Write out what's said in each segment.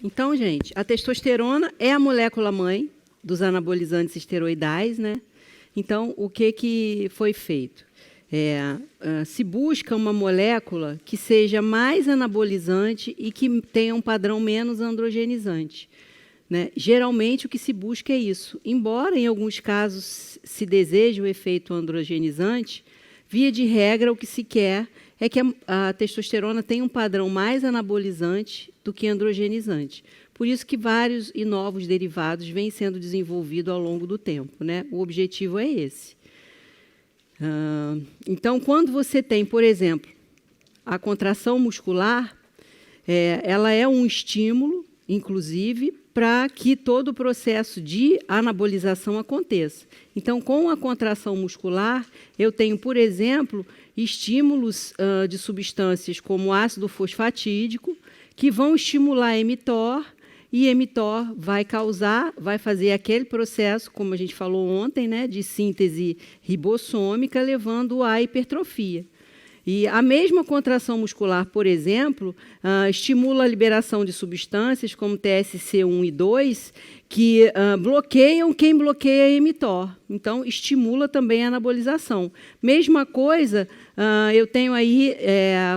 Então, gente, a testosterona é a molécula mãe dos anabolizantes esteroidais, né? Então, o que foi feito? Se busca uma molécula que seja mais anabolizante e que tenha um padrão menos androgenizante, né? Geralmente, o que se busca é isso. Embora, em alguns casos, se deseje o efeito androgenizante, via de regra, o que se quer é que a testosterona tenha um padrão mais anabolizante do que androgenizante. Por isso que vários e novos derivados vêm sendo desenvolvidos ao longo do tempo, né? O objetivo é esse. Então, quando você tem, por exemplo, a contração muscular, ela é um estímulo, inclusive, para que todo o processo de anabolização aconteça. Então, com a contração muscular, eu tenho, por exemplo, estímulos de substâncias como ácido fosfatídico, que vão estimular mTOR, e mTOR vai fazer aquele processo, como a gente falou ontem, né, de síntese ribossômica, levando à hipertrofia. E a mesma contração muscular, por exemplo, estimula a liberação de substâncias como TSC1 e 2, que bloqueiam quem bloqueia a mTOR. Então, estimula também a anabolização. Mesma coisa, eu tenho aí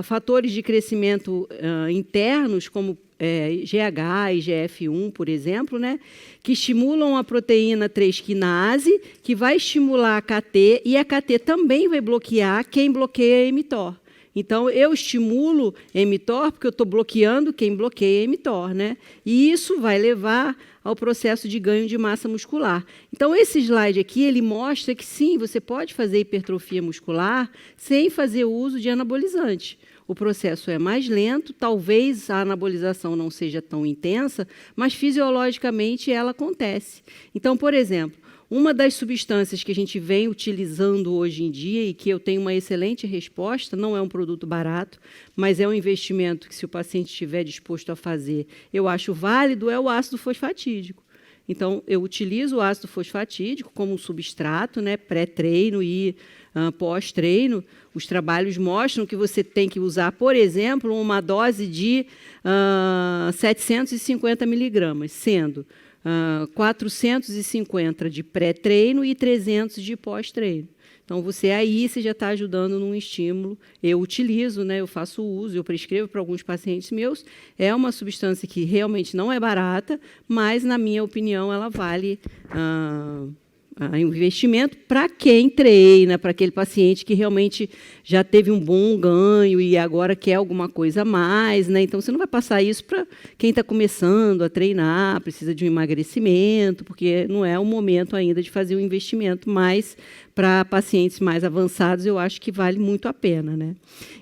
fatores de crescimento internos, como GH e GF1, por exemplo, né, que estimulam a proteína 3-quinase, que vai estimular a KT, e a KT também vai bloquear quem bloqueia a mTOR. Então, eu estimulo mTOR porque eu estou bloqueando quem bloqueia mTOR, né? E isso vai levar ao processo de ganho de massa muscular. Então, esse slide aqui, ele mostra que, sim, você pode fazer hipertrofia muscular sem fazer uso de anabolizante. O processo é mais lento, talvez a anabolização não seja tão intensa, mas fisiologicamente ela acontece. Então, por exemplo, uma das substâncias que a gente vem utilizando hoje em dia e que eu tenho uma excelente resposta, não é um produto barato, mas é um investimento que, se o paciente estiver disposto a fazer, eu acho válido, é o ácido fosfatídico. Então, eu utilizo o ácido fosfatídico como um substrato, né, pré-treino e pós-treino. Os trabalhos mostram que você tem que usar, por exemplo, uma dose de 750 miligramas, sendo 450 de pré-treino e 300 de pós-treino. Então, você já está ajudando num estímulo. Eu utilizo, né, eu faço uso, eu prescrevo para alguns pacientes meus. É uma substância que realmente não é barata, mas, na minha opinião, ela vale investimento para quem treina, para aquele paciente que realmente já teve um bom ganho e agora quer alguma coisa a mais, né? Então, você não vai passar isso para quem está começando a treinar, precisa de um emagrecimento, porque não é o momento ainda de fazer o investimento, mas para pacientes mais avançados, eu acho que vale muito a pena, né?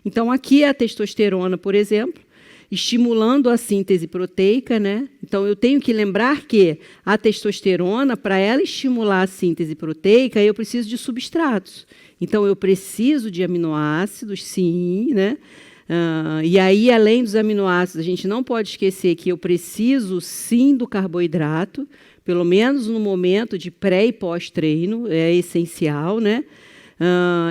Então, aqui a testosterona, por exemplo, estimulando a síntese proteica, né? Então, eu tenho que lembrar que a testosterona, para ela estimular a síntese proteica, eu preciso de substratos. Então, eu preciso de aminoácidos, sim, né? E aí, além dos aminoácidos, a gente não pode esquecer que eu preciso, sim, do carboidrato, pelo menos no momento de pré e pós-treino, é essencial, né?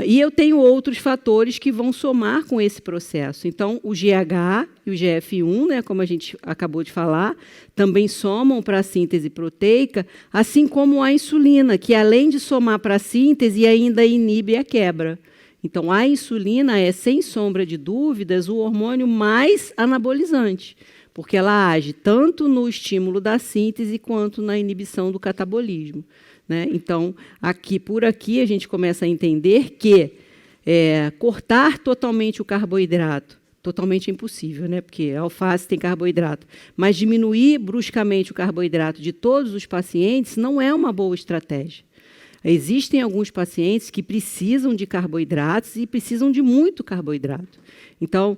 E eu tenho outros fatores que vão somar com esse processo. Então, o GH e o GF1, né, como a gente acabou de falar, também somam para a síntese proteica, assim como a insulina, que, além de somar para a síntese, ainda inibe a quebra. Então, a insulina é, sem sombra de dúvidas, o hormônio mais anabolizante, porque ela age tanto no estímulo da síntese quanto na inibição do catabolismo, né? Então, por aqui, a gente começa a entender que cortar totalmente o carboidrato, totalmente impossível, né? Porque a alface tem carboidrato, mas diminuir bruscamente o carboidrato de todos os pacientes não é uma boa estratégia. Existem alguns pacientes que precisam de carboidratos e precisam de muito carboidrato. Então,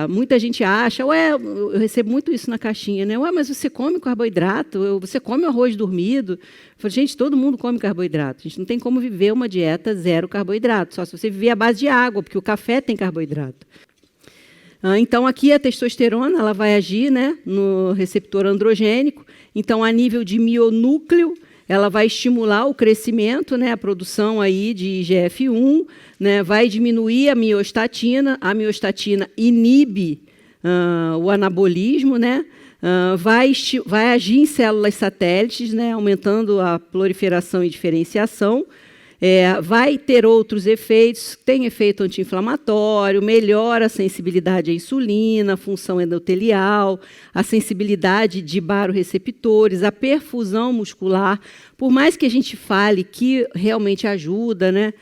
muita gente acha, eu recebo muito isso na caixinha, né? Mas você come carboidrato, você come arroz dormido. Eu falo, gente, todo mundo come carboidrato. A gente não tem como viver uma dieta zero carboidrato, só se você viver à base de água, porque o café tem carboidrato. Então, aqui a testosterona ela vai agir, né, no receptor androgênico. Então, a nível de mionúcleo, ela vai estimular o crescimento, né, a produção aí de IGF-1, né, vai diminuir a miostatina inibe o anabolismo, né, vai agir em células satélites, né, aumentando a proliferação e diferenciação. Vai ter outros efeitos, tem efeito anti-inflamatório, melhora a sensibilidade à insulina, a função endotelial, a sensibilidade de baroreceptores, a perfusão muscular. Por mais que a gente fale que realmente ajuda, né,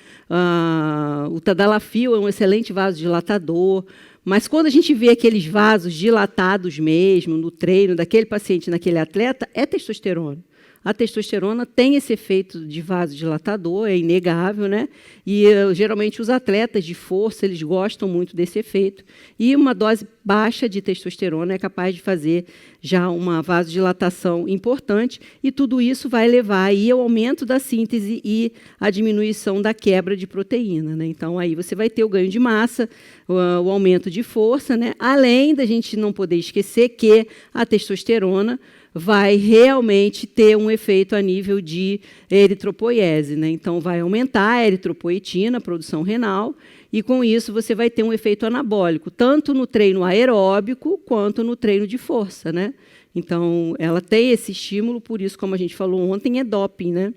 o tadalafil é um excelente vasodilatador, mas quando a gente vê aqueles vasos dilatados mesmo, no treino daquele paciente, naquele atleta, é testosterona. A testosterona tem esse efeito de vasodilatador, é inegável, né? E geralmente os atletas de força eles gostam muito desse efeito. E uma dose baixa de testosterona é capaz de fazer já uma vasodilatação importante. E tudo isso vai levar aí ao aumento da síntese e à diminuição da quebra de proteína, né? Então aí você vai ter o ganho de massa, o aumento de força, né? Além da gente não poder esquecer que a testosterona vai realmente ter um efeito a nível de eritropoiese, né? Então, vai aumentar a eritropoetina, a produção renal, e, com isso, você vai ter um efeito anabólico, tanto no treino aeróbico quanto no treino de força, né? Então, ela tem esse estímulo, por isso, como a gente falou ontem, é doping, né?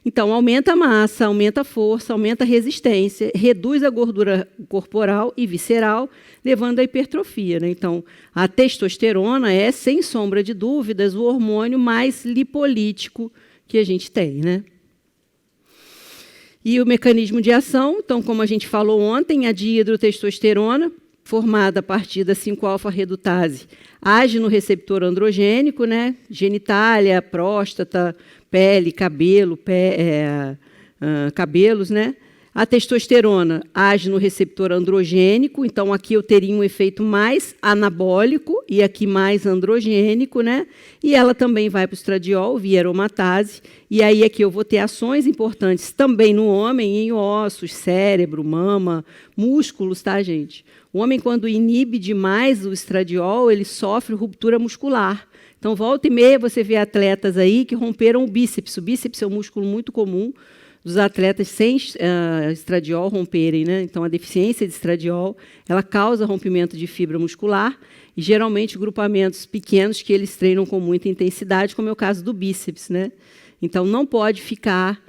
Então, aumenta a massa, aumenta a força, aumenta a resistência, reduz a gordura corporal e visceral, levando à hipertrofia, né? Então, a testosterona é, sem sombra de dúvidas, o hormônio mais lipolítico que a gente tem, né? E o mecanismo de ação, então, como a gente falou ontem, a dihidrotestosterona, formada a partir da 5-alfa-redutase, age no receptor androgênico, né? Genitália, próstata, pele, cabelo, cabelos, né? A testosterona age no receptor androgênico, então aqui eu teria um efeito mais anabólico e aqui mais androgênico, né? E ela também vai para o estradiol via aromatase, e aí aqui eu vou ter ações importantes também no homem, em ossos, cérebro, mama, músculos, tá, gente? O homem, quando inibe demais o estradiol, ele sofre ruptura muscular. Então, volta e meia, você vê atletas aí que romperam o bíceps. O bíceps é um músculo muito comum dos atletas sem estradiol romperem, né? Então, a deficiência de estradiol, ela causa rompimento de fibra muscular e, geralmente, grupamentos pequenos que eles treinam com muita intensidade, como é o caso do bíceps, né? Então, não pode ficar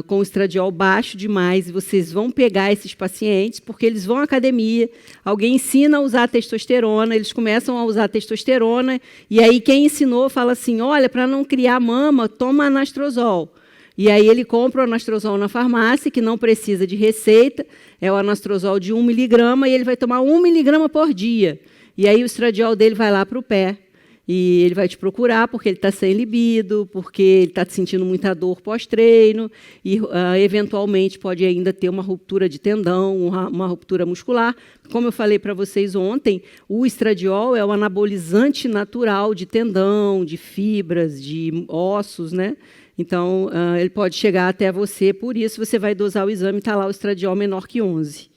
com o estradiol baixo demais, e vocês vão pegar esses pacientes, porque eles vão à academia, alguém ensina a usar testosterona, eles começam a usar testosterona, e aí quem ensinou fala assim, olha, para não criar mama, toma anastrozol. E aí ele compra o anastrozol na farmácia, que não precisa de receita, é o anastrozol de 1 miligrama, e ele vai tomar 1 miligrama por dia. E aí o estradiol dele vai lá para o pé. E ele vai te procurar porque ele está sem libido, porque ele está sentindo muita dor pós-treino, e, eventualmente, pode ainda ter uma ruptura de tendão, uma ruptura muscular. Como eu falei para vocês ontem, o estradiol é o anabolizante natural de tendão, de fibras, de ossos, né? Então, ele pode chegar até você, por isso você vai dosar o exame e está lá o estradiol menor que 11.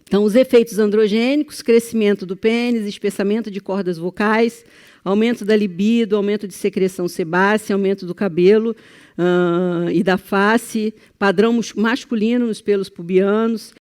Então, os efeitos androgênicos, crescimento do pênis, espessamento de cordas vocais, aumento da libido, aumento de secreção sebácea, aumento do cabelo e da face, padrão masculino nos pelos pubianos,